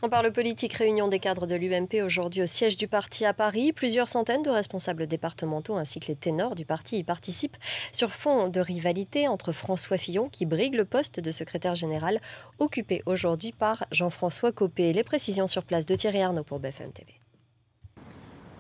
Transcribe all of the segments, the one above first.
On parle politique, réunion des cadres de l'UMP aujourd'hui au siège du parti à Paris. Plusieurs centaines de responsables départementaux ainsi que les ténors du parti y participent sur fond de rivalité entre François Fillon, qui brigue le poste de secrétaire général, occupé aujourd'hui par Jean-François Copé. Les précisions sur place de Thierry Arnaud pour BFM TV.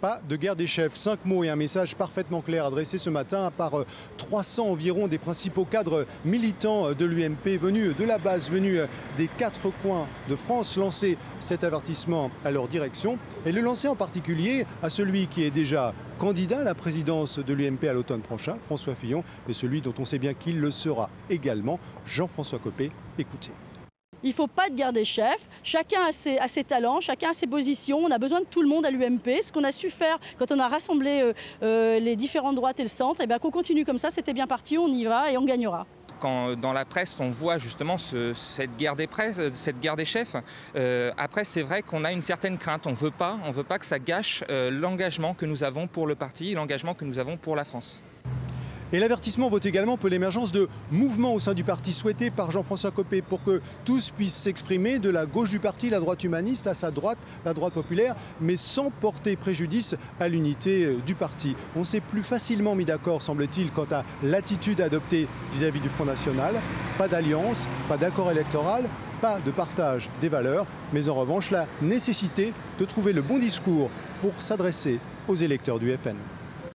Pas de guerre des chefs, 5 mots et un message parfaitement clair adressé ce matin par 300 environ des principaux cadres militants de l'UMP venus de la base, venus des 4 coins de France, lancer cet avertissement à leur direction et le lancer en particulier à celui qui est déjà candidat à la présidence de l'UMP à l'automne prochain, François Fillon, et celui dont on sait bien qu'il le sera également, Jean-François Copé. Écoutez. Il ne faut pas de guerre des chefs, chacun a ses talents, chacun a ses positions, on a besoin de tout le monde à l'UMP. Ce qu'on a su faire quand on a rassemblé les différentes droites et le centre, et bien qu'on continue comme ça, c'était bien parti, on y va et on gagnera. Quand dans la presse on voit justement cette guerre des chefs, après c'est vrai qu'on a une certaine crainte, on ne veut pas que ça gâche l'engagement que nous avons pour le parti, l'engagement que nous avons pour la France. Et l'avertissement vaut également pour l'émergence de mouvements au sein du parti souhaités par Jean-François Copé pour que tous puissent s'exprimer de la gauche du parti, la droite humaniste, à sa droite, la droite populaire, mais sans porter préjudice à l'unité du parti. On s'est plus facilement mis d'accord, semble-t-il, quant à l'attitude adoptée vis-à-vis du Front National. Pas d'alliance, pas d'accord électoral, pas de partage des valeurs, mais en revanche la nécessité de trouver le bon discours pour s'adresser aux électeurs du FN.